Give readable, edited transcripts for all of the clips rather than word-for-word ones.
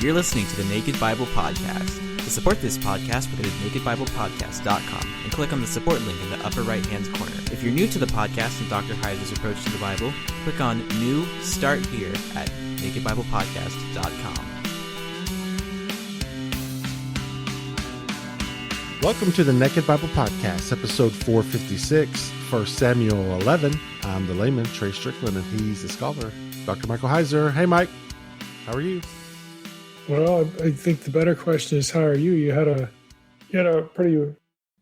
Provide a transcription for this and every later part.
You're listening to the Naked Bible Podcast. To support this podcast, go to nakedbiblepodcast.com and click on the support link in the upper right-hand corner. If you're new to the podcast and Dr. Heiser's approach to the Bible, click on New Start Here at nakedbiblepodcast.com. Welcome to the Naked Bible Podcast, episode 456, 1 Samuel 11. I'm the layman, Trey Strickland, and he's the scholar, Dr. Michael Heiser. Hey, Mike. How are you? Well, I think the better question is, how are you? You had a pretty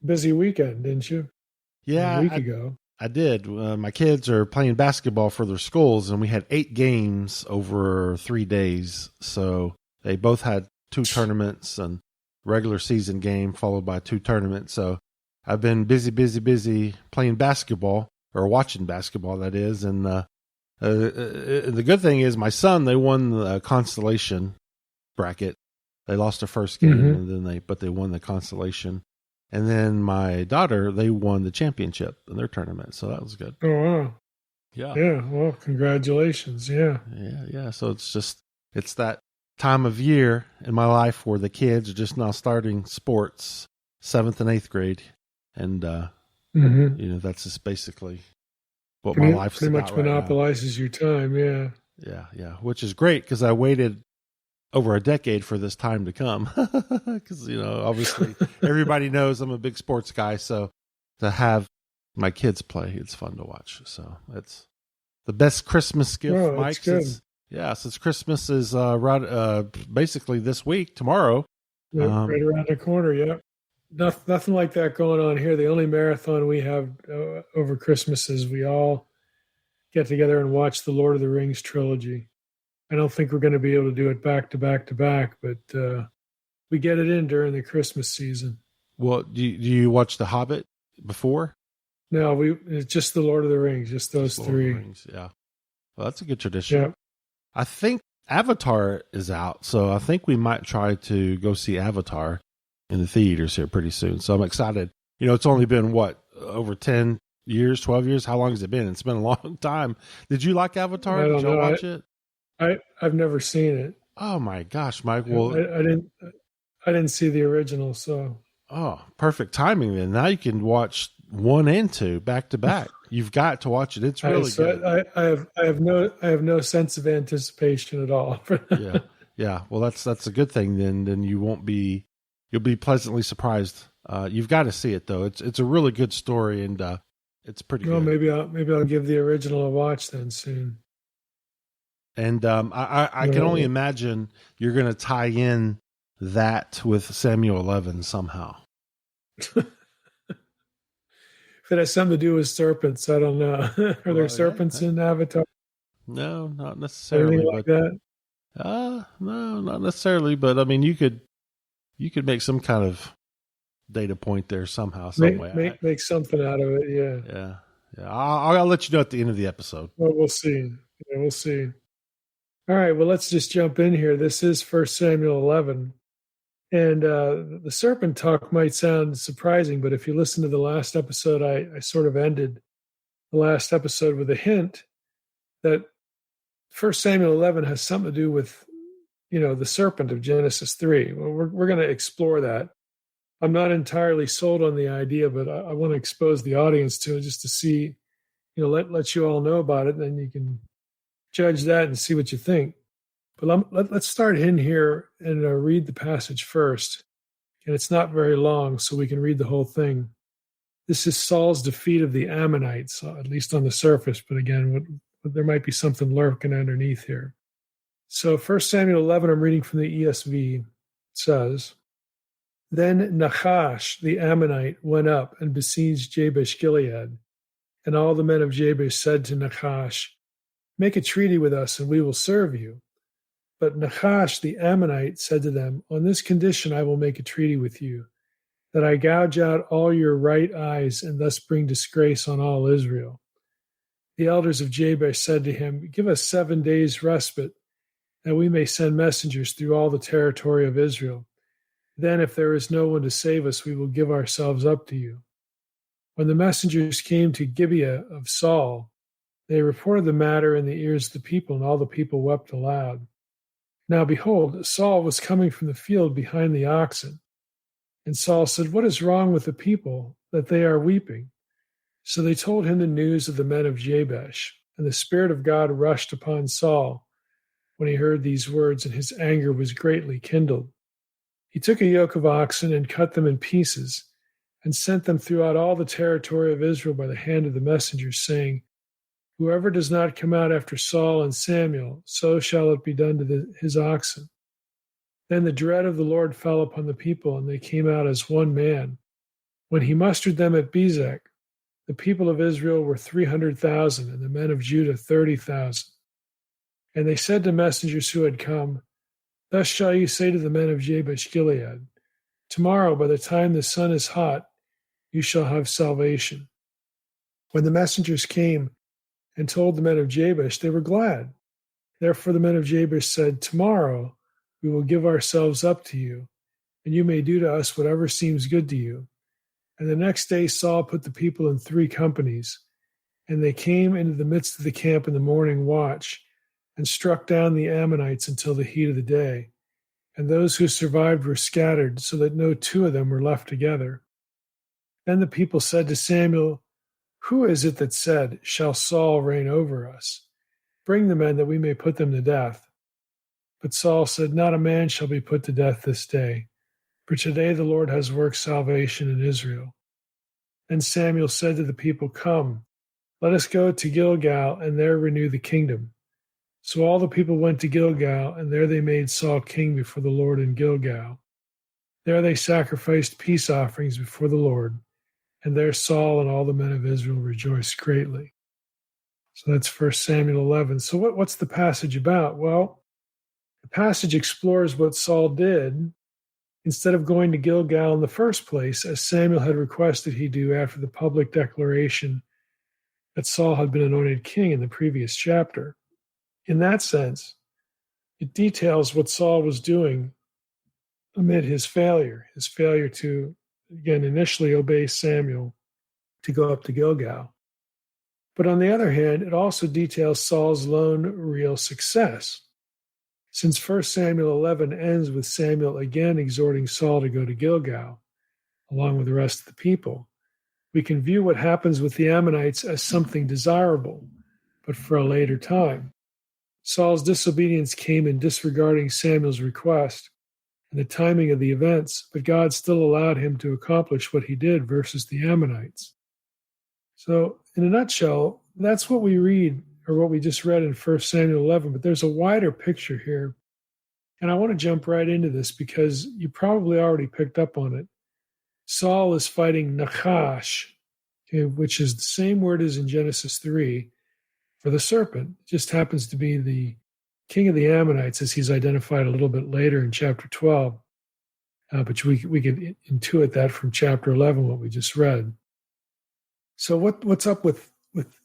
busy weekend, didn't you? Yeah, a week ago. I did. My kids are playing basketball for their schools, and we had 8 games over 3 days. So they both had 2 tournaments and regular season game followed by 2 tournaments. So I've been busy playing basketball, or watching basketball, that is. And the good thing is my son, they won the consolation bracket. They lost their first game, and then they won the consolation. And then my daughter, they won the championship in their tournament. So that was good. Oh, wow. Yeah. Yeah. Well, congratulations. Yeah. Yeah. So it's that time of year in my life where the kids are just now starting sports, 7th and 8th grade. And, that's just basically what my life's pretty about much monopolizes your time. Yeah. Yeah. Which is great because I waited over a decade for this time to come. Because, obviously everybody knows I'm a big sports guy. So to have my kids play, it's fun to watch. So it's the best Christmas gift, Mike. Since Christmas is basically this week, tomorrow. Yep, right around the corner, yeah. Nothing like that going on here. The only marathon we have over Christmas is we all get together and watch the Lord of the Rings trilogy. I don't think we're going to be able to do it back to back to back, but we get it in during the Christmas season. Well, do you watch The Hobbit before? No, it's just the Lord of the Rings, just those 3. Rings, yeah. Well, that's a good tradition. Yeah. I think Avatar is out, so I think we might try to go see Avatar in the theaters here pretty soon. So I'm excited. It's only been, over 10 years, 12 years? How long has it been? It's been a long time. Did you like Avatar? Did you watch it? I've never seen it. Oh my gosh, Mike! Well, I didn't see the original, so. Oh, perfect timing then. Now you can watch 1 and 2 back to back. You've got to watch it. It's really good. I have no sense of anticipation at all. Yeah. Well, that's a good thing. Then you'll be pleasantly surprised. You've got to see it though. It's a really good story, and it's pretty good. Maybe I'll give the original a watch then soon. And I can only imagine you're going to tie in that with Samuel 11 somehow. If it has something to do with serpents, I don't know. Are there serpents in Avatar? No, not necessarily. Anything like that? No, not necessarily. But I mean, you could make some kind of data point there somehow, some way. Make something out of it. Yeah. I'll let you know at the end of the episode. Well, we'll see. Yeah, we'll see. All right, well, let's just jump in here. This is 1 Samuel 11. And the serpent talk might sound surprising, but if you listen to the last episode, I sort of ended the last episode with a hint that 1 Samuel 11 has something to do with, the serpent of Genesis 3. Well, we're going to explore that. I'm not entirely sold on the idea, but I want to expose the audience to it just to see, let you all know about it, and then you can judge that and see what you think. But let's start in here and read the passage first. And it's not very long, so we can read the whole thing. This is Saul's defeat of the Ammonites, at least on the surface. But again, there might be something lurking underneath here. So 1 Samuel 11, I'm reading from the ESV, says, Then Nahash the Ammonite went up and besieged Jabesh Gilead. And all the men of Jabesh said to Nahash, Make a treaty with us, and we will serve you. But Nahash the Ammonite said to them, On this condition I will make a treaty with you, that I gouge out all your right eyes, and thus bring disgrace on all Israel. The elders of Jabesh said to him, Give us 7 days' respite, that we may send messengers through all the territory of Israel. Then, if there is no one to save us, we will give ourselves up to you. When the messengers came to Gibeah of Saul, they reported the matter in the ears of the people, and all the people wept aloud. Now behold, Saul was coming from the field behind the oxen. And Saul said, "What is wrong with the people that they are weeping?" So they told him the news of the men of Jabesh. And the Spirit of God rushed upon Saul when he heard these words, and his anger was greatly kindled. He took a yoke of oxen and cut them in pieces, and sent them throughout all the territory of Israel by the hand of the messengers, saying, "Whoever does not come out after Saul and Samuel, so shall it be done to his oxen." Then the dread of the Lord fell upon the people, and they came out as one man. When he mustered them at Bezek, the people of Israel were 300,000, and the men of Judah 30,000. And they said to messengers who had come, "Thus shall you say to the men of Jabesh Gilead, tomorrow by the time the sun is hot, you shall have salvation." When the messengers came and told the men of Jabesh, they were glad. Therefore the men of Jabesh said, "Tomorrow we will give ourselves up to you, and you may do to us whatever seems good to you." And the next day Saul put the people in 3 companies, and they came into the midst of the camp in the morning watch, and struck down the Ammonites until the heat of the day. And those who survived were scattered, so that no 2 of them were left together. Then the people said to Samuel, "Who is it that said, 'Shall Saul reign over us?' Bring the men that we may put them to death." But Saul said, "Not a man shall be put to death this day, for today the Lord has worked salvation in Israel." Then Samuel said to the people, "Come, let us go to Gilgal, and there renew the kingdom." So all the people went to Gilgal, and there they made Saul king before the Lord in Gilgal. There they sacrificed peace offerings before the Lord, and there Saul and all the men of Israel rejoiced greatly. So that's 1 Samuel 11. So what's the passage about? Well, the passage explores what Saul did instead of going to Gilgal in the first place, as Samuel had requested he do after the public declaration that Saul had been anointed king in the previous chapter. In that sense, it details what Saul was doing amid his failure to, again, initially obey Samuel to go up to Gilgal. But on the other hand, it also details Saul's lone real success. Since 1 Samuel 11 ends with Samuel again exhorting Saul to go to Gilgal, along with the rest of the people, we can view what happens with the Ammonites as something desirable, but for a later time. Saul's disobedience came in disregarding Samuel's request and the timing of the events, but God still allowed him to accomplish what he did versus the Ammonites. So, in a nutshell, that's what we read, or what we just read in 1 Samuel 11, but there's a wider picture here. And I want to jump right into this because you probably already picked up on it. Saul is fighting Nachash, which is the same word as in Genesis 3, for the serpent. It just happens to be the king of the Ammonites, as he's identified a little bit later in chapter 12. But we could intuit that from chapter 11, what we just read. So what's up with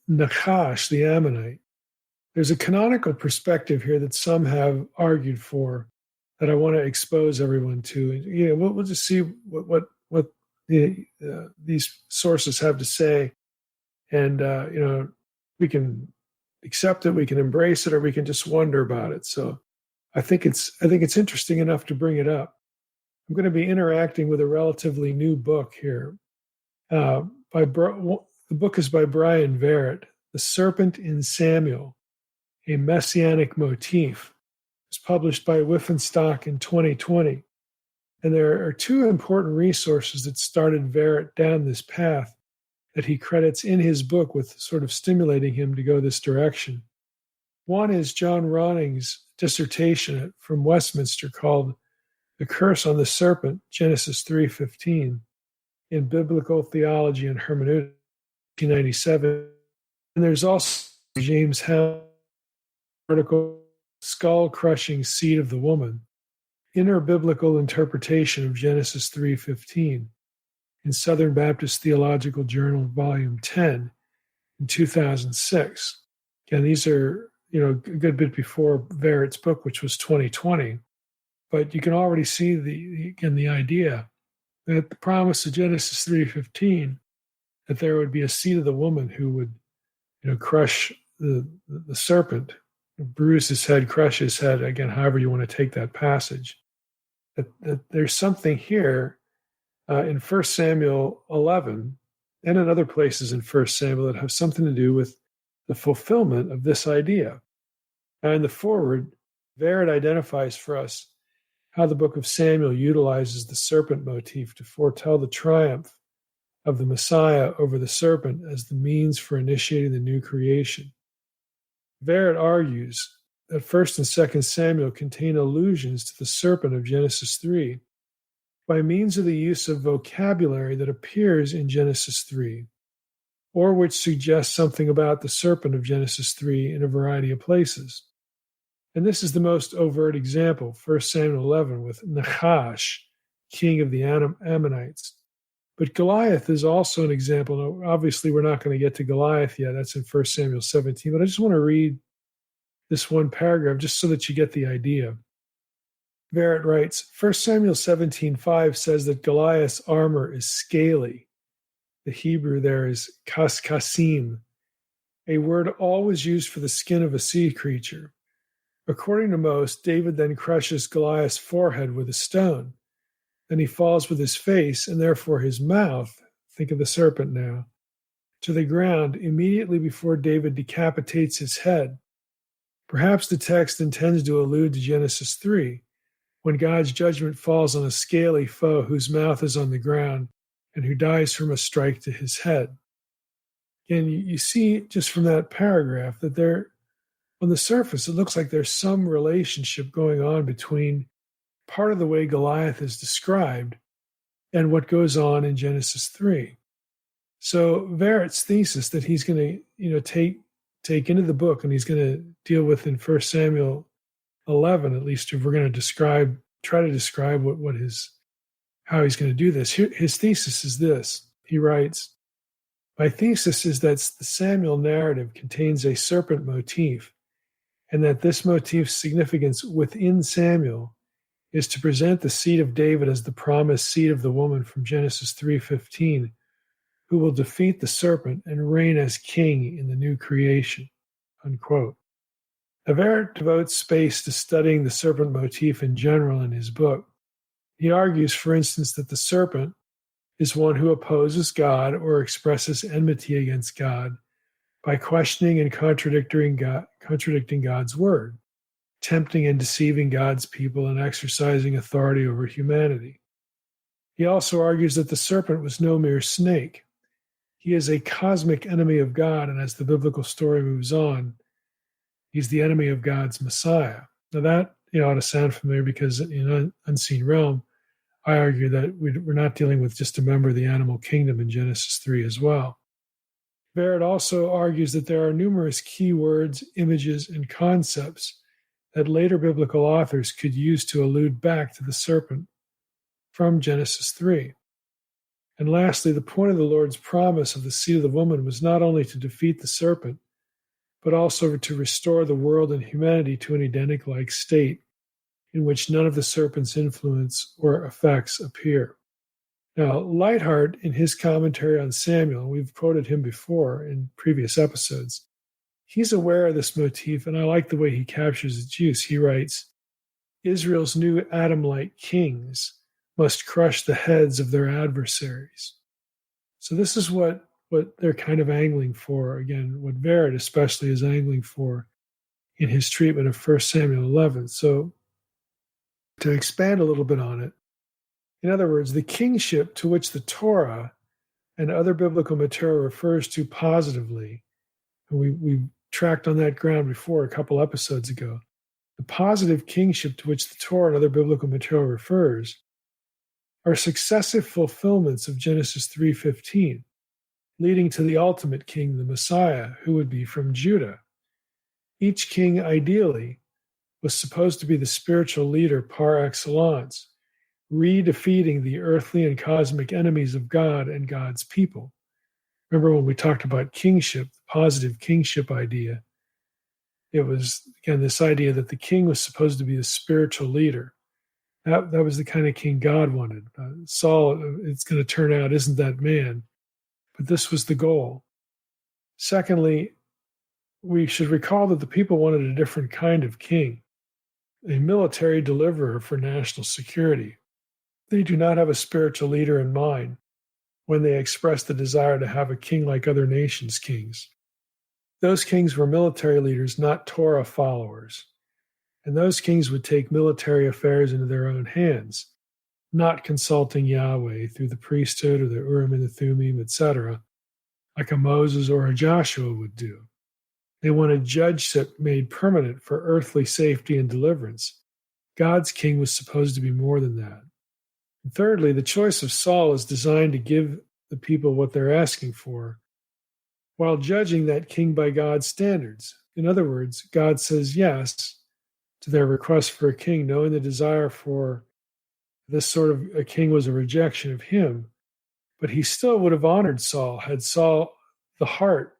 Nachash, the Ammonite? There's a canonical perspective here that some have argued for that I want to expose everyone to. We'll just see what these sources have to say, and we can accept it, we can embrace it, or we can just wonder about it. So I think it's interesting enough to bring it up. I'm going to be interacting with a relatively new book here. The book is by Brian Verrett, "The Serpent in Samuel, a Messianic Motif." It was published by Wittgenstock in 2020. And there are 2 important resources that started Verrett down this path that he credits in his book with sort of stimulating him to go this direction. One is John Ronning's dissertation from Westminster called "The Curse on the Serpent, Genesis 3:15, in Biblical Theology and Hermeneutics," 1997. And there's also James Howe's article, "Skull-Crushing Seed of the Woman, Interbiblical Interpretation of Genesis 3:15, in Southern Baptist Theological Journal, Volume 10, in 2006. Again, these are, a good bit before Verrett's book, which was 2020. But you can already see the idea that the promise of Genesis 3:15, that there would be a seed of the woman who would, crush the serpent, bruise his head, crush his head, again, however you want to take that passage. That there's something here in 1 Samuel 11 and in other places in 1 Samuel that have something to do with the fulfillment of this idea. Now, in the foreword, Verret identifies for us how the book of Samuel utilizes the serpent motif to foretell the triumph of the Messiah over the serpent as the means for initiating the new creation. Verret argues that 1st and 2nd Samuel contain allusions to the serpent of Genesis 3 by means of the use of vocabulary that appears in Genesis 3, or which suggests something about the serpent of Genesis 3 in a variety of places. And this is the most overt example, 1 Samuel 11, with Nahash, king of the Ammonites. But Goliath is also an example. Now, obviously, we're not going to get to Goliath yet. That's in 1 Samuel 17. But I just want to read this one paragraph just so that you get the idea. Verret writes, 1 Samuel 17:5 says that Goliath's armor is scaly. The Hebrew there is kaskasim, a word always used for the skin of a sea creature. According to most, David then crushes Goliath's forehead with a stone. Then he falls with his face, and therefore his mouth, think of the serpent now, to the ground immediately before David decapitates his head. Perhaps the text intends to allude to Genesis 3, when God's judgment falls on a scaly foe whose mouth is on the ground and who dies from a strike to his head. And you see just from that paragraph that there, on the surface, it looks like there's some relationship going on between part of the way Goliath is described and what goes on in Genesis 3. So Verret's thesis that he's going to, take into the book and he's going to deal with in 1 Samuel 11, at least if we're going to try to describe how he's going to do this. His thesis is this. He writes, my thesis is that the Samuel narrative contains a serpent motif, and that this motif's significance within Samuel is to present the seed of David as the promised seed of the woman from Genesis 3:15, who will defeat the serpent and reign as king in the new creation, unquote. Verret devotes space to studying the serpent motif in general in his book. He argues, for instance, that the serpent is one who opposes God or expresses enmity against God by questioning and contradicting God's word, tempting and deceiving God's people, and exercising authority over humanity. He also argues that the serpent was no mere snake. He is a cosmic enemy of God, and as the biblical story moves on, he's the enemy of God's Messiah. Now that ought to sound familiar because in Unseen Realm, I argue that we're not dealing with just a member of the animal kingdom in Genesis 3 as well. Verret also argues that there are numerous key words, images, and concepts that later biblical authors could use to allude back to the serpent from Genesis 3. And lastly, the point of the Lord's promise of the seed of the woman was not only to defeat the serpent, but also to restore the world and humanity to an Edenic-like state in which none of the serpent's influence or effects appear. Now, Lightheart, in his commentary on Samuel, we've quoted him before in previous episodes, he's aware of this motif, and I like the way he captures its use. He writes, Israel's new Adam-like kings must crush the heads of their adversaries. So this is what they're kind of angling for, again, what Verret especially is angling for in his treatment of 1 Samuel 11. So to expand a little bit on it, in other words, the kingship to which the Torah and other biblical material refers to positively, and we tracked on that ground before a couple episodes ago, the positive kingship to which the Torah and other biblical material refers are successive fulfillments of Genesis 3:15, leading to the ultimate king, the Messiah, who would be from Judah. Each king, ideally, was supposed to be the spiritual leader par excellence, re-defeating the earthly and cosmic enemies of God and God's people. Remember when we talked about kingship, the positive kingship idea, it was, again, this idea that the king was supposed to be the spiritual leader. That was the kind of king God wanted. Saul, it's going to turn out, isn't that man. But this was the goal. Secondly, we should recall that the people wanted a different kind of king, a military deliverer for national security. They do not have a spiritual leader in mind when they express the desire to have a king like other nations' kings. Those kings were military leaders, not Torah followers. And those kings would take military affairs into their own hands, not consulting Yahweh through the priesthood or the Urim and the Thummim, etc., like a Moses or a Joshua would do. They wanted judgeship made permanent for earthly safety and deliverance. God's king was supposed to be more than that. And thirdly, the choice of Saul is designed to give the people what they're asking for, while judging that king by God's standards. In other words, God says yes to their request for a king, knowing the desire for this sort of a king was a rejection of him. But he still would have honored Saul had Saul the heart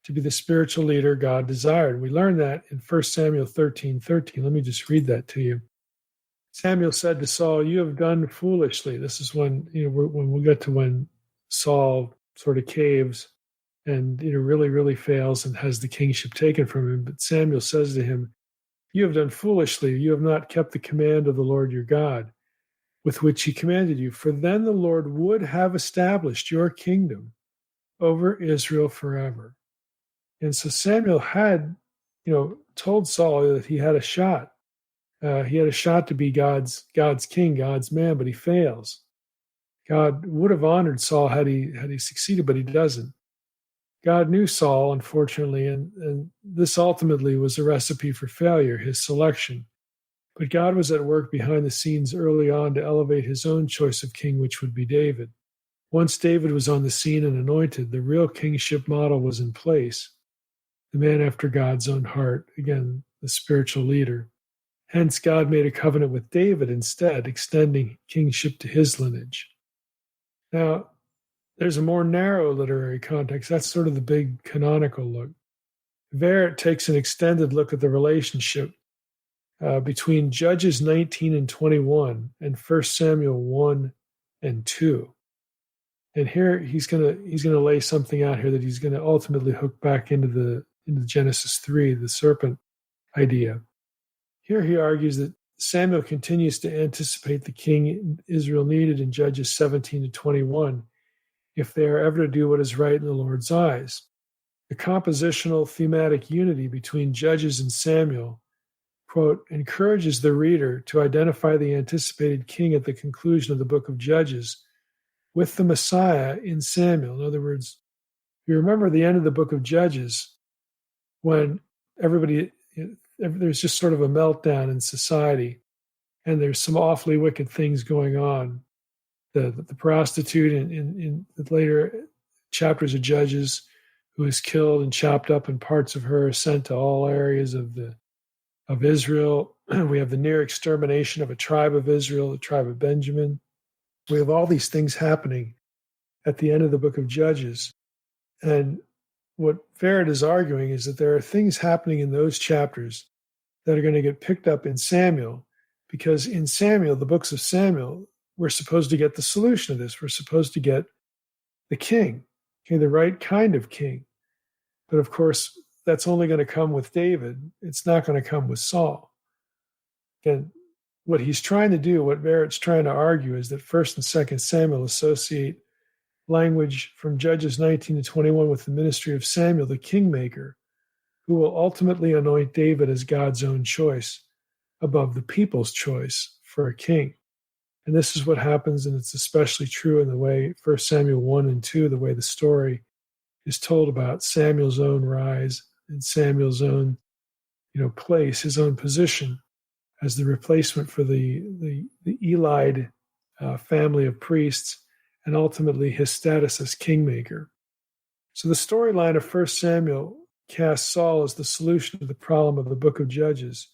to be the spiritual leader God desired. We learn that in 1 Samuel 13:13. Let me just read that to you. Samuel said to Saul, "You have done foolishly." This is when we get to when Saul sort of caves and really fails and has the kingship taken from him. But Samuel says to him, "You have done foolishly. You have not kept the command of the Lord your God, with which he commanded you. For then the Lord would have established your kingdom over Israel forever." And so Samuel had, told Saul that he had a shot. He had a shot to be God's king, God's man, but he fails. God would have honored Saul had he succeeded, but he doesn't. God knew Saul, unfortunately, and this ultimately was a recipe for failure, his selection. But God was at work behind the scenes early on to elevate his own choice of king, which would be David. Once David was on the scene and anointed, the real kingship model was in place. The man after God's own heart, again, the spiritual leader. Hence, God made a covenant with David instead, extending kingship to his lineage. Now, there's a more narrow literary context. That's sort of the big canonical look. There, it takes an extended look at the relationship between Judges 19 and 21 and 1 Samuel 1 and 2. And here he's gonna lay something out here that he's gonna ultimately hook back into Genesis 3, the serpent idea. Here he argues that Samuel continues to anticipate the king Israel needed in Judges 17 to 21 if they are ever to do what is right in the Lord's eyes. The compositional thematic unity between Judges and Samuel, quote, encourages the reader to identify the anticipated king at the conclusion of the book of Judges with the Messiah in Samuel. In other words, you remember the end of the book of Judges when there's just sort of a meltdown in society and there's some awfully wicked things going on. The prostitute in the later chapters of Judges who is killed and chopped up, and parts of her are sent to all areas of Israel. We have the near extermination of a tribe of Israel, the tribe of Benjamin. We have all these things happening at the end of the book of Judges. And what Farrad is arguing is that there are things happening in those chapters that are going to get picked up in Samuel, because in Samuel, the books of Samuel, we're supposed to get the solution to this. We're supposed to get the king, okay, the right kind of king. But of course, that's only going to come with David. It's not going to come with Saul. And what he's trying to do, what Barrett's trying to argue, is that 1st and 2nd Samuel associate language from Judges 19 to 21 with the ministry of Samuel, the kingmaker, who will ultimately anoint David as God's own choice above the people's choice for a king. And this is what happens, and it's especially true in the way 1 Samuel 1 and 2, the way the story is told about Samuel's own rise and Samuel's own, place, his own position as the replacement for the Elide family of priests, and ultimately his status as kingmaker. So the storyline of 1 Samuel casts Saul as the solution to the problem of the book of Judges,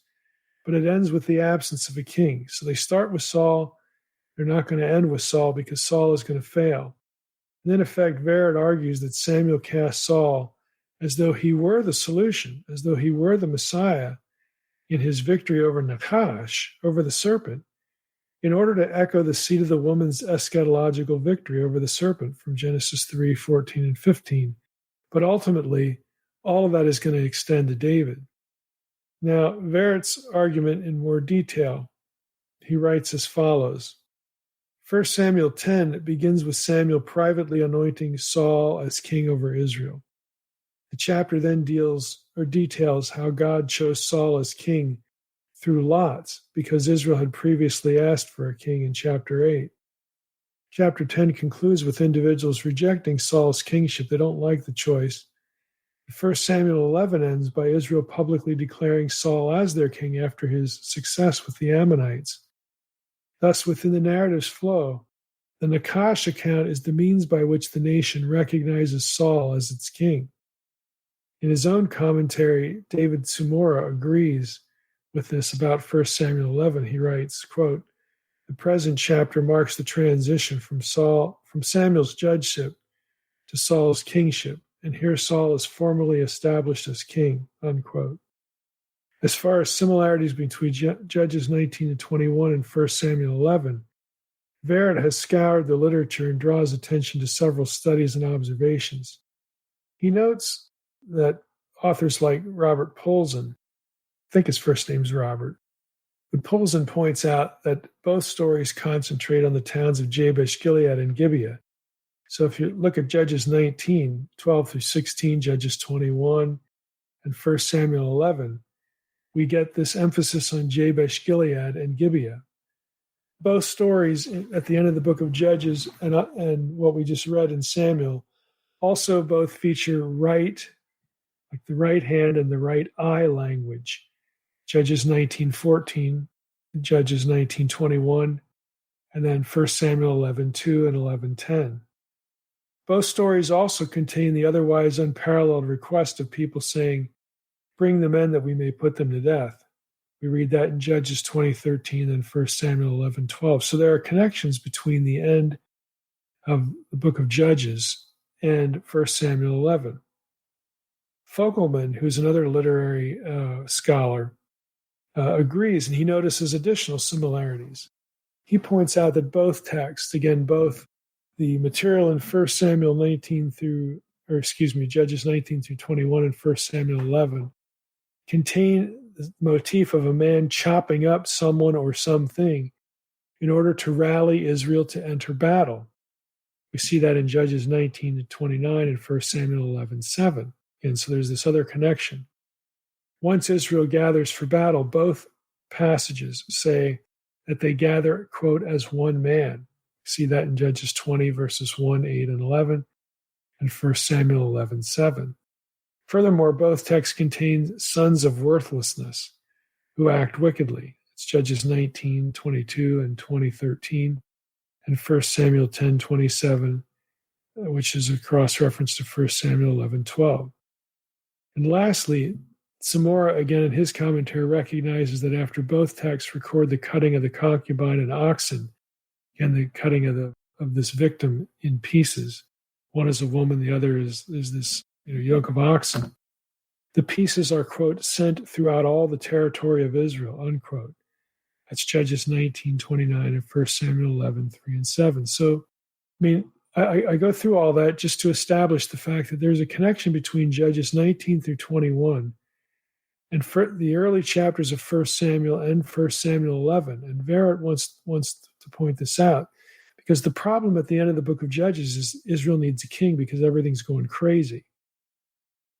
but it ends with the absence of a king. So they start with Saul. They're not going to end with Saul because Saul is going to fail. And in effect, Verrett argues that Samuel cast Saul as though he were the solution, as though he were the Messiah in his victory over Nachash, over the serpent, in order to echo the seed of the woman's eschatological victory over the serpent from Genesis 3:14 and 15. But ultimately, all of that is going to extend to David. Now, Verrett's argument in more detail, he writes as follows. 1 Samuel 10 begins with Samuel privately anointing Saul as king over Israel. The chapter then details how God chose Saul as king through lots, because Israel had previously asked for a king in chapter 8. Chapter 10 concludes with individuals rejecting Saul's kingship. They don't like the choice. 1 Samuel 11 ends by Israel publicly declaring Saul as their king after his success with the Ammonites. Thus, within the narrative's flow, the Nakash account is the means by which the nation recognizes Saul as its king. In his own commentary, David Sumora agrees with this about 1 Samuel 11. He writes, quote, "The present chapter marks the transition from Samuel's judgeship to Saul's kingship, and here Saul is formally established as king," unquote. As far as similarities between Judges 19 and 21 and 1 Samuel 11, Verrett has scoured the literature and draws attention to several studies and observations. He notes that authors like Robert Polzin, I think his first name's Robert, but Polzin points out that both stories concentrate on the towns of Jabesh Gilead and Gibeah. So if you look at Judges 19, 12 through 16, Judges 21, and 1 Samuel 11, we get this emphasis on Jabesh Gilead and Gibeah. Both stories at the end of the book of Judges and what we just read in Samuel also both feature right, like the right hand and the right eye language. Judges 19:14, Judges 19:21, and then 1 Samuel 11:2 and 11:10. Both stories also contain the otherwise unparalleled request of people saying, "Bring the men that we may put them to death." We read that in Judges 20:13 and 1 Samuel 11:12. So there are connections between the end of the book of Judges and 1 Samuel 11. Fogelman, who's another literary scholar, agrees, and he notices additional similarities. He points out that both texts, again, both the material in 1 Samuel 19 through, Judges 19 through 21 and 1 Samuel 11, contain the motif of a man chopping up someone or something in order to rally Israel to enter battle. We see that in Judges 19 to 29 and 1 Samuel 11:7. And so there's this other connection. Once Israel gathers for battle, both passages say that they gather, quote, as one man. See that in Judges 20, verses 1, 8, and 11, and 1 Samuel 11:7. Furthermore, both texts contain sons of worthlessness who act wickedly. It's Judges 19:22 and 20:13, and 1 Samuel 10:27, which is a cross-reference to 1 Samuel 11:12. And lastly, Samora, again in his commentary, recognizes that after both texts record the cutting of the concubine and oxen, and the cutting of this victim in pieces, one is a woman, the other is this yoke of oxen. The pieces are, quote, sent throughout all the territory of Israel, unquote. That's Judges 19:29 and 1 Samuel 11:3 and 7. So, I go through all that just to establish the fact that there's a connection between Judges 19 through 21 and for the early chapters of 1 Samuel and 1 Samuel 11. And Verrett wants to point this out, because the problem at the end of the book of Judges is Israel needs a king because everything's going crazy.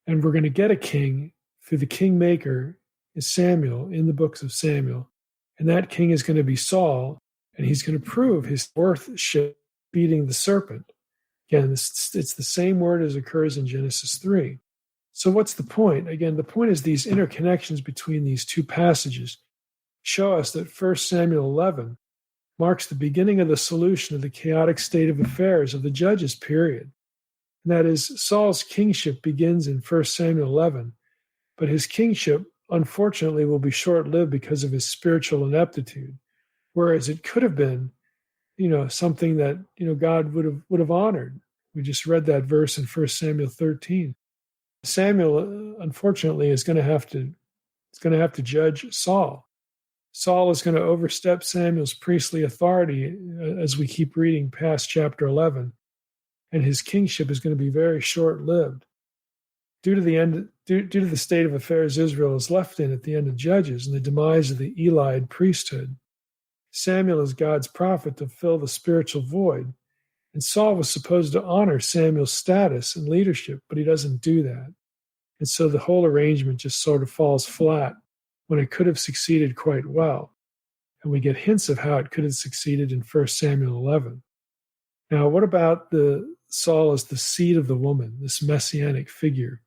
And we're going to get a king through the kingmaker is Samuel in the books of Samuel. And that king is going to be Saul, and he's going to prove his worthship beating the serpent. Again, it's the same word as occurs in Genesis 3. So what's the point? Again, the point is these interconnections between these two passages show us that 1 Samuel 11 marks the beginning of the solution of the chaotic state of affairs of the Judges period. And that is, Saul's kingship begins in 1 Samuel 11, but his kingship, unfortunately, will be short-lived because of his spiritual ineptitude, whereas it could have been, something that, God would have honored. We just read that verse in 1 Samuel 13. Samuel, unfortunately, is going to have to judge Saul. Saul is going to overstep Samuel's priestly authority as we keep reading past chapter 11, and his kingship is going to be very short-lived. Due to the state of affairs Israel is left in at the end of Judges and the demise of the Elite priesthood, Samuel is God's prophet to fill the spiritual void. And Saul was supposed to honor Samuel's status and leadership, but he doesn't do that. And so the whole arrangement just sort of falls flat when it could have succeeded quite well. And we get hints of how it could have succeeded in 1 Samuel 11. Now, what about Saul as the seed of the woman, this messianic figure,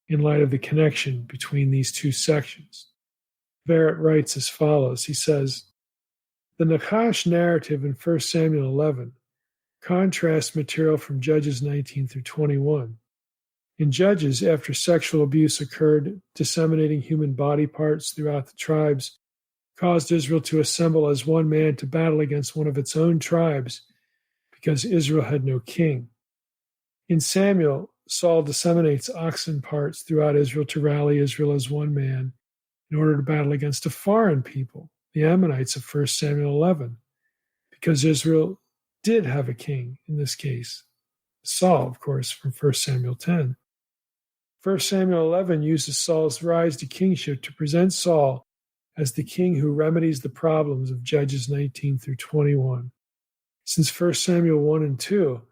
in light of the connection between these two sections? Barrett writes as follows. He says, the Nachash narrative in 1 Samuel 11 contrasts material from Judges 19 through 21. In Judges, after sexual abuse occurred, disseminating human body parts throughout the tribes caused Israel to assemble as one man to battle against one of its own tribes because Israel had no king. In Samuel, Saul disseminates oxen parts throughout Israel to rally Israel as one man in order to battle against a foreign people, the Ammonites of 1 Samuel 11, because Israel did have a king in this case. Saul, of course, from 1 Samuel 10. 1 Samuel 11 uses Saul's rise to kingship to present Saul as the king who remedies the problems of Judges 19 through 21. Since 1 Samuel 1 and 2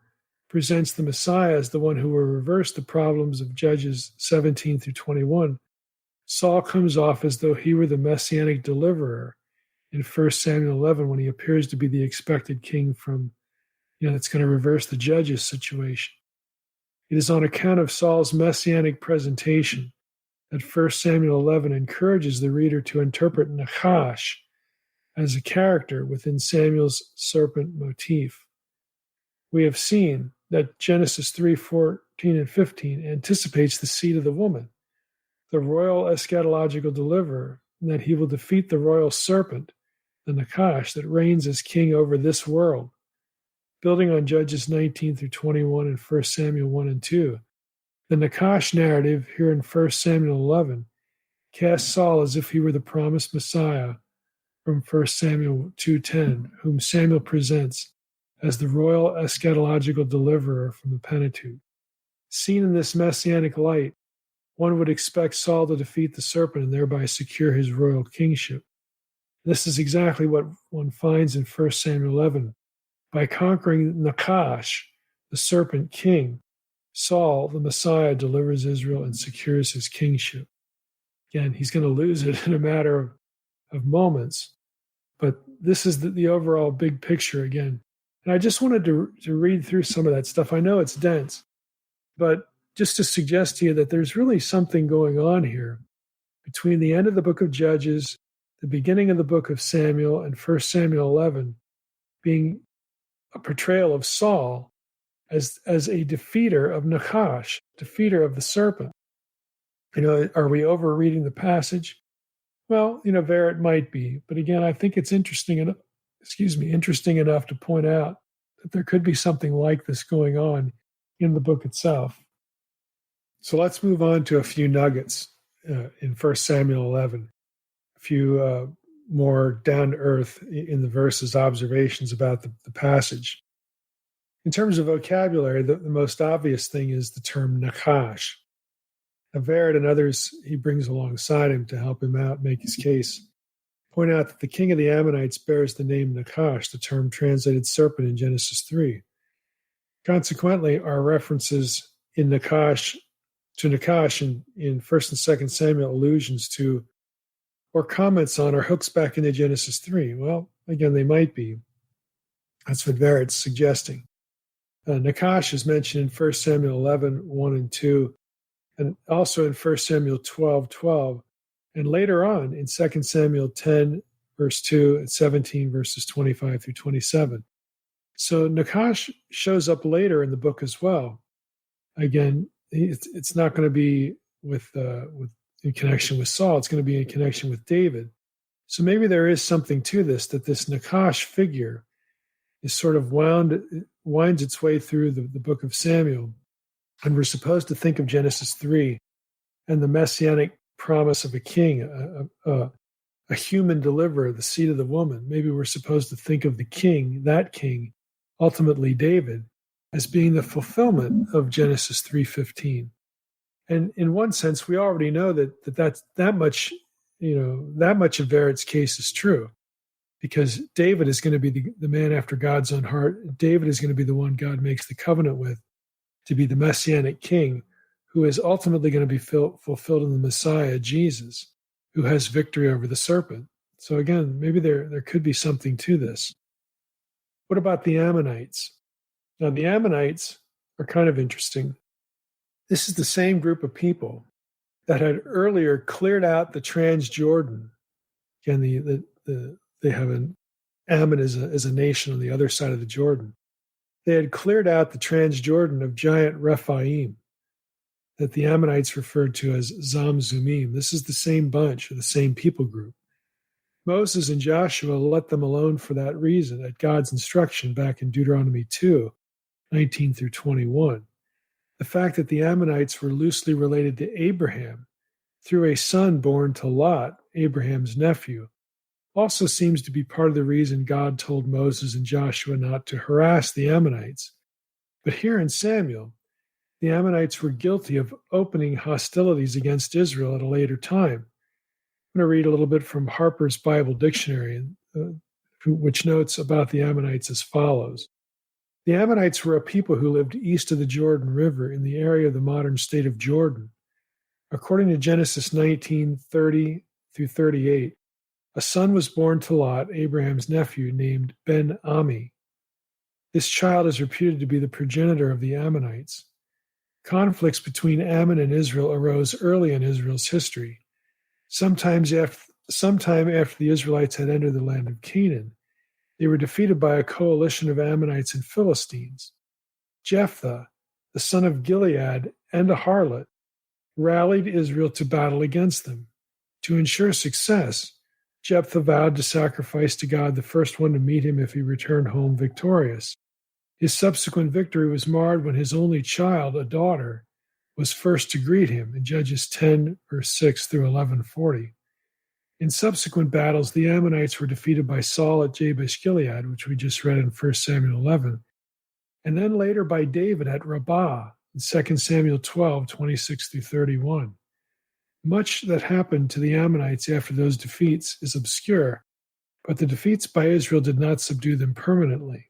presents the Messiah as the one who will reverse the problems of Judges 17 through 21, Saul comes off as though he were the messianic deliverer in 1 Samuel 11 when he appears to be the expected king from, that's going to reverse the Judges situation. It is on account of Saul's messianic presentation that 1 Samuel 11 encourages the reader to interpret Nachash as a character within Samuel's serpent motif. We have seen that Genesis 3:14 and 15 anticipates the seed of the woman, the royal eschatological deliverer, and that he will defeat the royal serpent, the Nachash, that reigns as king over this world. Building on Judges 19 through 21 and 1 Samuel 1 and 2, the Nachash narrative here in 1 Samuel 11 casts Saul as if he were the promised Messiah from 1 Samuel 2:10, whom Samuel presents as the royal eschatological deliverer from the Pentateuch. Seen in this messianic light, one would expect Saul to defeat the serpent and thereby secure his royal kingship. This is exactly what one finds in 1 Samuel 11. By conquering Nachash, the serpent king, Saul, the Messiah, delivers Israel and secures his kingship. Again, he's going to lose it in a matter of moments, but this is the overall big picture again. And I just wanted to read through some of that stuff. I know it's dense, but just to suggest to you that there's really something going on here between the end of the book of Judges, the beginning of the book of Samuel, and 1 Samuel 11 being a portrayal of Saul as a defeater of Nachash, defeater of the serpent. Are we overreading the passage? Well, there it might be. But again, I think it's interesting enough to point out that there could be something like this going on in the book itself. So let's move on to a few nuggets in 1 Samuel 11, a few more down-to-earth in the verses observations about the passage. In terms of vocabulary, the most obvious thing is the term Nachash. Verrett and others he brings alongside him to help him out make his case point out that the king of the Ammonites bears the name Nachash, the term translated serpent in Genesis 3. Consequently, our references in Nachash in 1 and 2 Samuel allusions to or comments on or hooks back into Genesis 3. Well, again, they might be. That's what Verrett's suggesting. Nachash is mentioned in 1 Samuel 11, 1 and 2, and also in 1 Samuel 12:12, and later on in 2 Samuel 10, verse 2, and 17, verses 25 through 27. So Nachash shows up later in the book as well. Again, it's not going to be in connection with Saul. It's going to be in connection with David. So maybe there is something to this, that this Nachash figure is sort of winds its way through the book of Samuel. And we're supposed to think of Genesis 3 and the messianic promise of a king, a human deliverer, the seed of the woman. Maybe we're supposed to think of the king, that king, ultimately David, as being the fulfillment of Genesis 3:15. And in one sense, we already know that's that much, that much of Vered's case is true, because David is going to be the man after God's own heart. David is going to be the one God makes the covenant with to be the messianic king, who is ultimately going to be fulfilled in the Messiah, Jesus, who has victory over the serpent. So again, maybe there could be something to this. What about the Ammonites? Now, the Ammonites are kind of interesting. This is the same group of people that had earlier cleared out the Transjordan. Again, they have an Ammon as a nation on the other side of the Jordan. They had cleared out the Transjordan of giant Rephaim that the Ammonites referred to as Zamzumim. This is the same bunch, or the same people group. Moses and Joshua let them alone for that reason at God's instruction back in Deuteronomy 2, 19 through 21. The fact that the Ammonites were loosely related to Abraham through a son born to Lot, Abraham's nephew, also seems to be part of the reason God told Moses and Joshua not to harass the Ammonites. But here in Samuel, the Ammonites were guilty of opening hostilities against Israel at a later time. I'm going to read a little bit from Harper's Bible Dictionary, which notes about the Ammonites as follows. The Ammonites were a people who lived east of the Jordan River in the area of the modern state of Jordan. According to Genesis 19:30 through 38, a son was born to Lot, Abraham's nephew, named Ben-Ami. This child is reputed to be the progenitor of the Ammonites. Conflicts between Ammon and Israel arose early in Israel's history. Sometime after the Israelites had entered the land of Canaan, they were defeated by a coalition of Ammonites and Philistines. Jephthah, the son of Gilead and a harlot, rallied Israel to battle against them. To ensure success, Jephthah vowed to sacrifice to God the first one to meet him if he returned home victorious. His subsequent victory was marred when his only child, a daughter, was first to greet him in Judges 10, verse 6 through 11:40. In subsequent battles, the Ammonites were defeated by Saul at Jabesh Gilead, which we just read in 1 Samuel 11, and then later by David at Rabbah in 2 Samuel 12, 26 through 31. Much that happened to the Ammonites after those defeats is obscure, but the defeats by Israel did not subdue them permanently.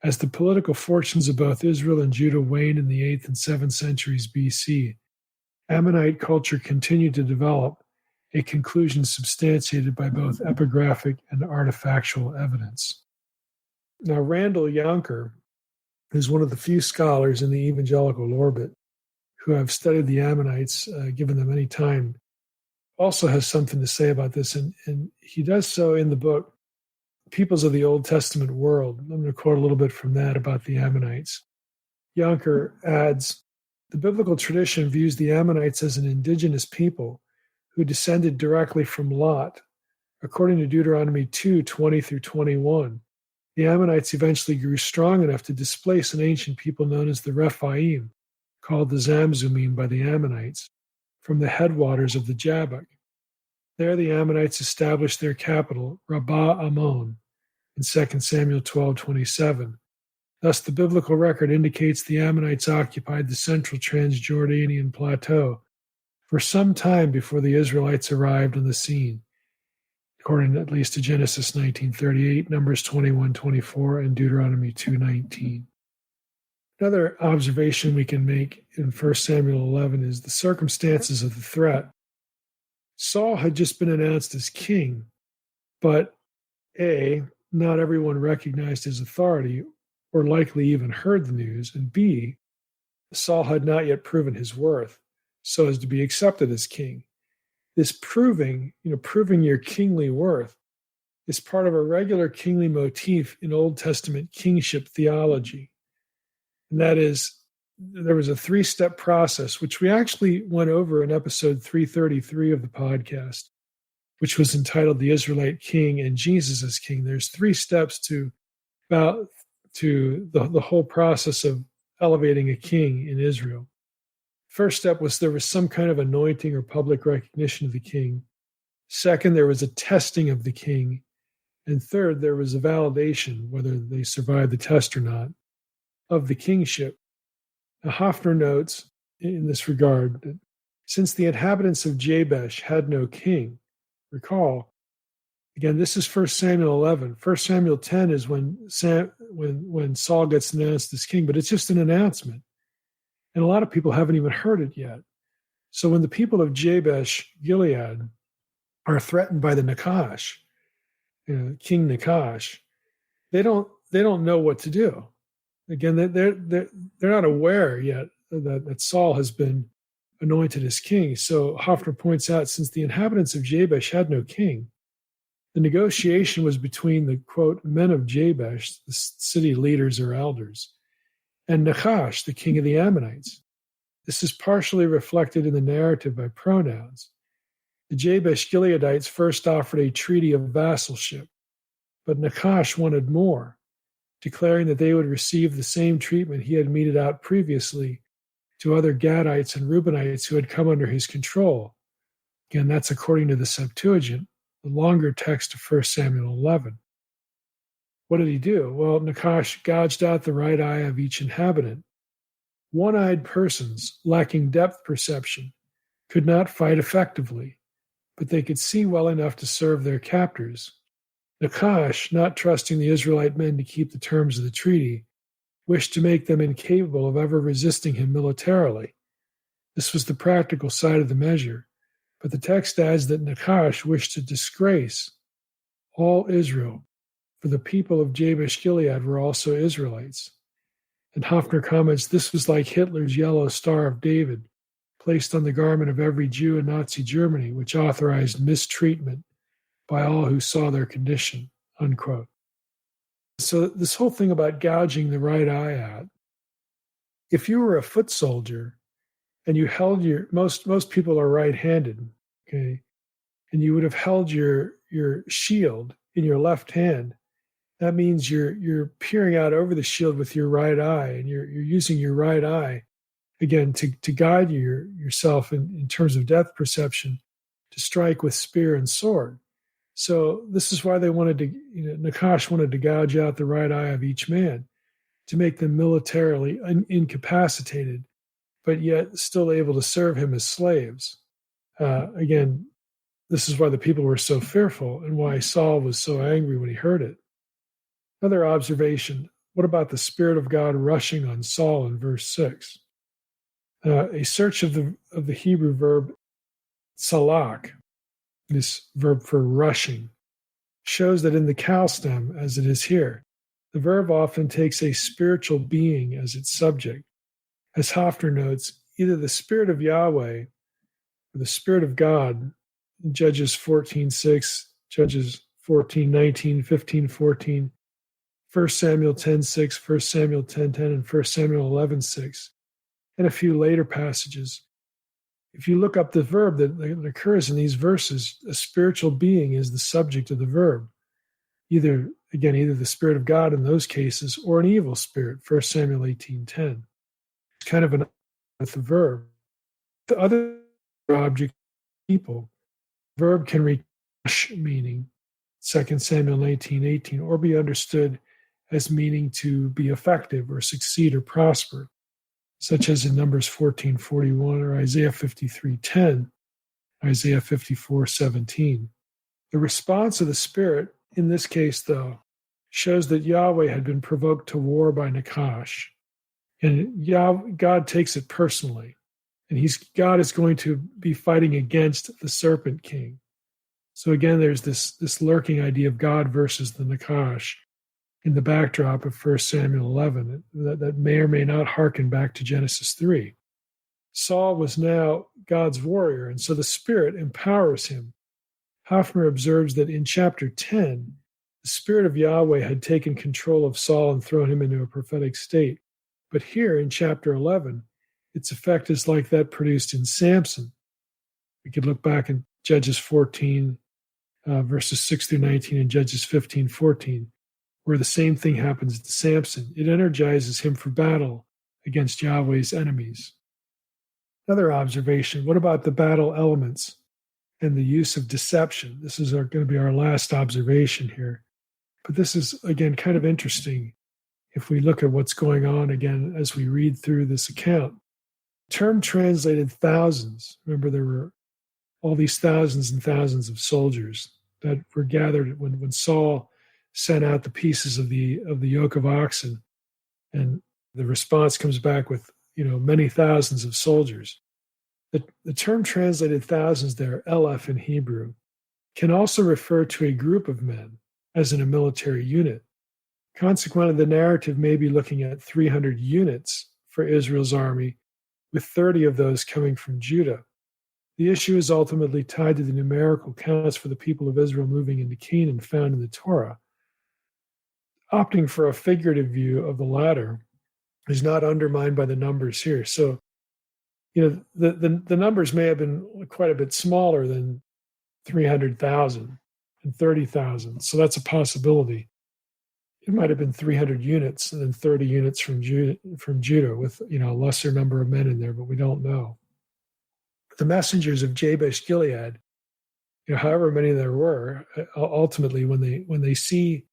As the political fortunes of both Israel and Judah waned in the 8th and 7th centuries BC, Ammonite culture continued to develop, a conclusion substantiated by both epigraphic and artifactual evidence. Now, Randall Yonker is one of the few scholars in the evangelical orbit who have studied the Ammonites, given them any time, also has something to say about this, and he does so in the book Peoples of the Old Testament World. I'm going to quote a little bit from that about the Ammonites. Yonker adds, the biblical tradition views the Ammonites as an indigenous people who descended directly from Lot. According to Deuteronomy 2, 20 through 21, the Ammonites eventually grew strong enough to displace an ancient people known as the Rephaim, called the Zamzumim by the Ammonites, from the headwaters of the Jabbok. There the Ammonites established their capital, Rabbah Ammon, in 2 Samuel 12:27. Thus, the biblical record indicates the Ammonites occupied the central Transjordanian plateau for some time before the Israelites arrived on the scene, according at least to Genesis 19:38, Numbers 21:24, and Deuteronomy 2:19. Another observation we can make in 1 Samuel 11 is the circumstances of the threat. Saul had just been announced as king, but A, not everyone recognized his authority or likely even heard the news, and B, Saul had not yet proven his worth so as to be accepted as king. This proving your kingly worth is part of a regular kingly motif in Old Testament kingship theology. And that is, there was a 3-step process, which we actually went over in episode 333 of the podcast, which was entitled The Israelite King and Jesus as King. There's 3 steps to the whole process of elevating a king in Israel. First step was there was some kind of anointing or public recognition of the king. Second, there was a testing of the king. And third, there was a validation, whether they survived the test or not, of the kingship. Now, Hoffner notes, in this regard, that since the inhabitants of Jabesh had no king, recall, again, this is 1 Samuel 11. 1 Samuel 10 is when Saul gets announced as king, but it's just an announcement. And a lot of people haven't even heard it yet. So when the people of Jabesh Gilead are threatened by the Nachash, King Nachash, they don't know what to do. Again, they're not aware yet that Saul has been anointed as king. So Hoffner points out, since the inhabitants of Jabesh had no king, the negotiation was between the, quote, men of Jabesh, the city leaders or elders, and Nachash, the king of the Ammonites. This is partially reflected in the narrative by pronouns. The Jabesh Gileadites first offered a treaty of vassalship, but Nachash wanted more, declaring that they would receive the same treatment he had meted out previously to other Gadites and Reubenites who had come under his control. Again, that's according to the Septuagint, the longer text of 1 Samuel 11. What did he do? Well, Nachash gouged out the right eye of each inhabitant. One-eyed persons, lacking depth perception, could not fight effectively, but they could see well enough to serve their captors. Nachash, not trusting the Israelite men to keep the terms of the treaty, wished to make them incapable of ever resisting him militarily. This was the practical side of the measure, but the text adds that Nachash wished to disgrace all Israel, for the people of Jabesh Gilead were also Israelites. And Hoffner comments, this was like Hitler's yellow star of David, placed on the garment of every Jew in Nazi Germany, which authorized mistreatment by all who saw their condition, unquote. So this whole thing about gouging the right eye out, if you were a foot soldier and you held most people are right-handed, okay, and you would have held your shield in your left hand, that means you're peering out over the shield with your right eye, and you're using your right eye, again, to guide yourself in terms of depth perception, to strike with spear and sword. So this is why they wanted to, Nachash wanted to gouge out the right eye of each man, to make them militarily incapacitated, but yet still able to serve him as slaves. Again, this is why the people were so fearful and why Saul was so angry when he heard it. Another observation, what about the Spirit of God rushing on Saul in verse 6? A search of the Hebrew verb salak, this verb for rushing, shows that in the cow stem, as it is here, the verb often takes a spiritual being as its subject. As Hoffner notes, either the Spirit of Yahweh or the Spirit of God, Judges 14:6, Judges 14:19, 15:14, 1 Samuel 10:6, 1 Samuel 10:10, and 1 Samuel 11:6, and a few later passages. If you look up the verb that occurs in these verses, a spiritual being is the subject of the verb. Either the Spirit of God in those cases, or an evil spirit, 1 Samuel 18:10. It's kind of an with the verb. The other object, people, verb can reach meaning, 2 Samuel 19:18, or be understood as meaning to be effective or succeed or prosper, such as in Numbers 14:41 or Isaiah 53:10, Isaiah 54:17. The response of the Spirit, in this case, though, shows that Yahweh had been provoked to war by Nachash. And God takes it personally. And God is going to be fighting against the serpent king. So again, there's this lurking idea of God versus the Nachash in the backdrop of 1 Samuel 11 that may or may not hearken back to Genesis 3. Saul was now God's warrior, and so the Spirit empowers him. Hoffner observes that in chapter 10, the Spirit of Yahweh had taken control of Saul and thrown him into a prophetic state. But here in chapter 11, its effect is like that produced in Samson. We could look back in Judges 14, verses 6 through 19, and Judges 15:14, where the same thing happens to Samson. It energizes him for battle against Yahweh's enemies. Another observation, what about the battle elements and the use of deception? This is going to be our last observation here. But this is, again, kind of interesting if we look at what's going on again as we read through this account. term translated thousands. Remember, there were all these thousands and thousands of soldiers that were gathered when Saul sent out the pieces of the yoke of oxen, and the response comes back with many thousands of soldiers. The term translated thousands there, elef in Hebrew, can also refer to a group of men, as in a military unit. Consequently, the narrative may be looking at 300 units for Israel's army, with 30 of those coming from Judah. The issue is ultimately tied to the numerical counts for the people of Israel moving into Canaan found in the Torah. Opting for a figurative view of the latter is not undermined by the numbers here. So, the numbers may have been quite a bit smaller than 300,000 and 30,000. So that's a possibility. It might have been 300 units and then 30 units from Judah with a lesser number of men in there, but we don't know. The messengers of Jabesh Gilead, however many there were, ultimately when they see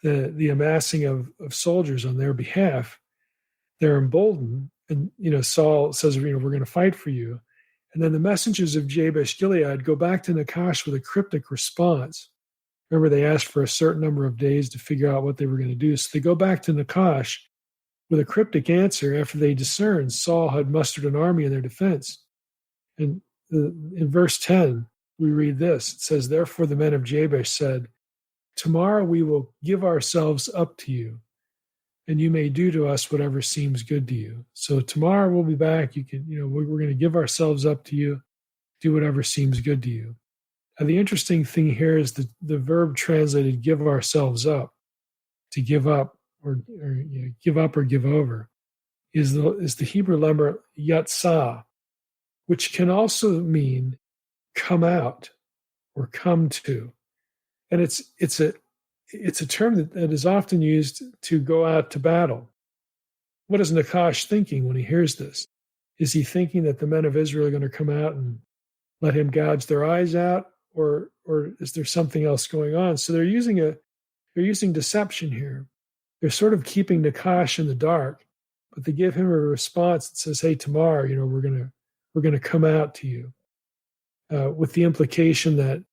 the amassing of soldiers on their behalf, they're emboldened. And Saul says, we're going to fight for you. And then the messengers of Jabesh Gilead go back to Nachash with a cryptic response. Remember, they asked for a certain number of days to figure out what they were going to do. So they go back to Nachash with a cryptic answer after they discerned Saul had mustered an army in their defense. And in verse 10, we read this. It says, "Therefore the men of Jabesh said, 'Tomorrow we will give ourselves up to you, and you may do to us whatever seems good to you.'" So tomorrow we'll be back. We're going to give ourselves up to you, do whatever seems good to you. Now, the interesting thing here is the verb translated "give ourselves up," to give up or give up or give over, is the Hebrew lemma yatsah, which can also mean come out or come to. And it's a term that is often used to go out to battle. What is Nachash thinking when he hears this? Is he thinking that the men of Israel are going to come out and let him gouge their eyes out, or is there something else going on? So they're using deception here. They're sort of keeping Nachash in the dark, but they give him a response that says, "Hey, tomorrow, we're going to come out to you," with the implication that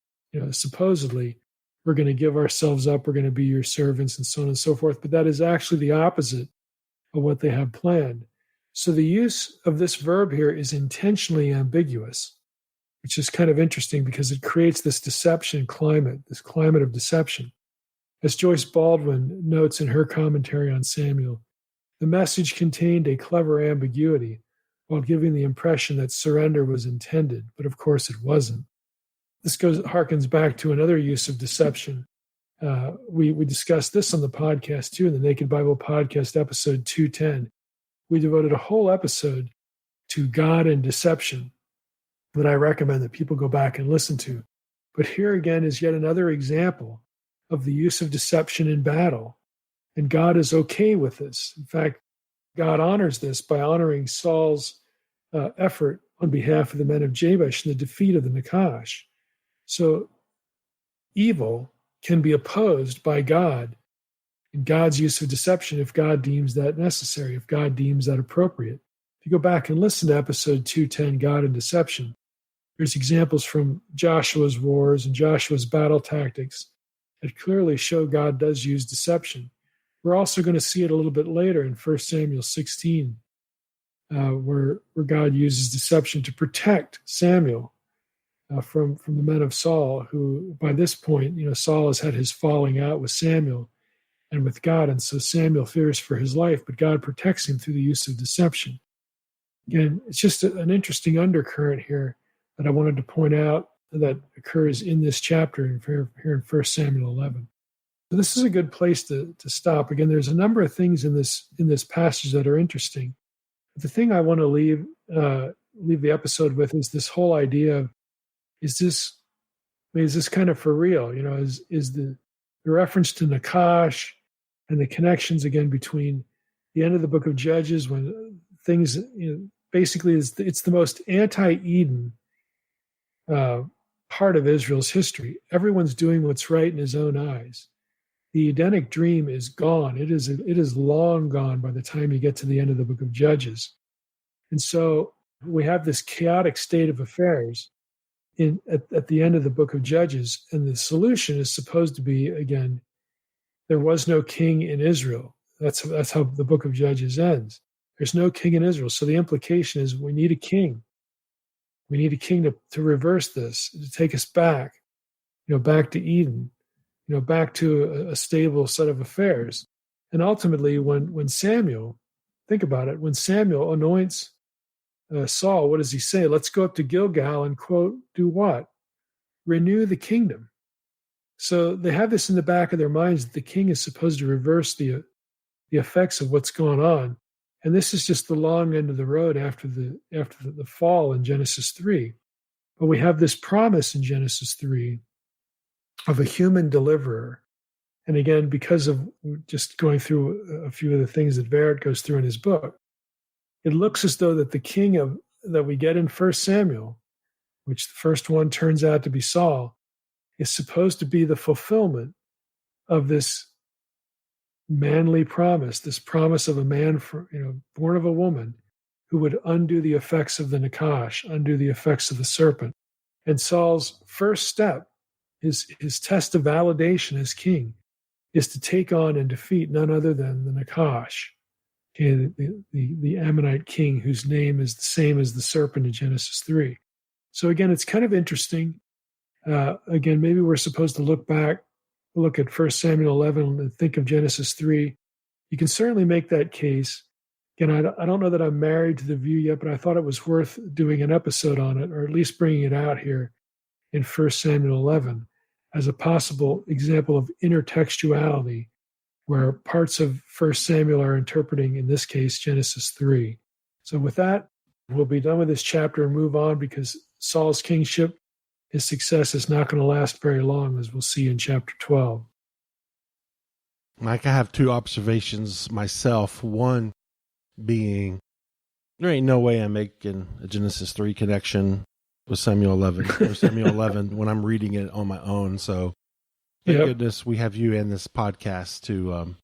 supposedly we're going to give ourselves up, we're going to be your servants, and so on and so forth. But that is actually the opposite of what they have planned. So the use of this verb here is intentionally ambiguous, which is kind of interesting because it creates this deception climate, this climate of deception. As Joyce Baldwin notes in her commentary on Samuel, the message contained a clever ambiguity while giving the impression that surrender was intended, but of course it wasn't. This harkens back to another use of deception. We discussed this on the podcast too, in the Naked Bible Podcast, episode 210. We devoted a whole episode to God and deception that I recommend that people go back and listen to. But here again is yet another example of the use of deception in battle. And God is okay with this. In fact, God honors this by honoring Saul's effort on behalf of the men of Jabesh in the defeat of the Nachash. So evil can be opposed by God in God's use of deception if God deems that necessary, if God deems that appropriate. If you go back and listen to episode 210, God and Deception, there's examples from Joshua's wars and Joshua's battle tactics that clearly show God does use deception. We're also going to see it a little bit later in 1 Samuel 16, where God uses deception to protect Samuel from the men of Saul, who by this point, Saul has had his falling out with Samuel and with God, and so Samuel fears for his life, but God protects him through the use of deception. Again, it's just an interesting undercurrent here that I wanted to point out that occurs in this chapter here in 1 Samuel 11. So this is a good place to stop. Again, there's a number of things in this passage that are interesting. But the thing I want to leave the episode with is this whole idea of, is this kind of for real? Is the reference to Nachash and the connections again between the end of the book of Judges, when things basically it's the most anti-Eden part of Israel's history. Everyone's doing what's right in his own eyes. The Edenic dream is gone. It is long gone by the time you get to the end of the book of Judges. And so we have this chaotic state of affairs at the end of the book of Judges, and the solution is supposed to be, again, there was no king in Israel. That's how the book of Judges ends. There's no king in Israel. So the implication is we need a king. We need a king to reverse this, to take us back, back to Eden, back to a stable set of affairs. And ultimately, when Samuel, think about it, when Samuel anoints Saul, what does he say? Let's go up to Gilgal and, quote, do what? Renew the kingdom. So they have this in the back of their minds that the king is supposed to reverse the effects of what's going on. And this is just the long end of the road after the fall in Genesis 3. But we have this promise in Genesis 3 of a human deliverer. And again, because of just going through a few of the things that Barrett goes through in his book, it looks as though that the king that we get in 1 Samuel, which the first one turns out to be Saul, is supposed to be the fulfillment of this manly promise, this promise of a man born of a woman who would undo the effects of the Nakash, undo the effects of the serpent. And Saul's first step, his test of validation as king, is to take on and defeat none other than the Nakash, the Ammonite king whose name is the same as the serpent in Genesis 3. So again, it's kind of interesting. Again, maybe we're supposed to look at 1 Samuel 11 and think of Genesis 3. You can certainly make that case. Again, I don't know that I'm married to the view yet, but I thought it was worth doing an episode on it, or at least bringing it out here in 1 Samuel 11 as a possible example of intertextuality, where parts of 1 Samuel are interpreting, in this case, Genesis 3. So with that, we'll be done with this chapter and move on, because Saul's kingship, his success, is not going to last very long, as we'll see in chapter 12. Mike, I have two observations myself. One being, there ain't no way I'm making a Genesis 3 connection with Samuel 11 or Samuel 11 when I'm reading it on my own. So thank goodness we have you and this podcast to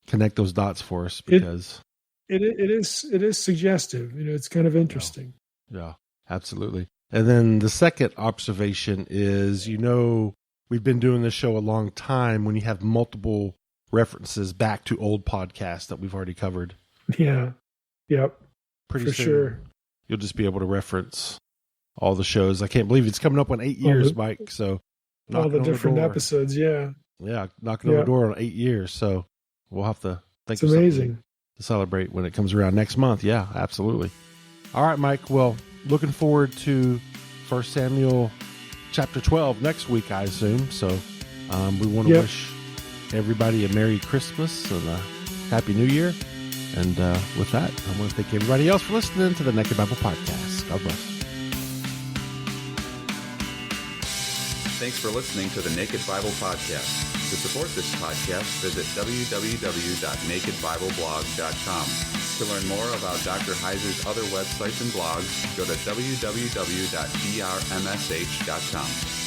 connect those dots for us, because it is suggestive. It's kind of interesting. Yeah, absolutely. And then the second observation is, we've been doing this show a long time when you have multiple references back to old podcasts that we've already covered. Yeah. Yep. Pretty for soon, sure. You'll just be able to reference all the shows. I can't believe it's coming up on 8 years, Mike. So all the different episodes. Yeah. Yeah. Knocking on the door on 8 years. So we'll have to think of something to celebrate when it comes around next month. Yeah, absolutely. All right, Mike. Well, looking forward to 1 Samuel chapter 12 next week, I assume. So we want to wish everybody a Merry Christmas and a Happy New Year. And with that, I want to thank everybody else for listening to the Naked Bible Podcast. God bless. Thanks for listening to the Naked Bible Podcast. To support this podcast, visit www.nakedbibleblog.com. To learn more about Dr. Heiser's other websites and blogs, go to www.drmsh.com.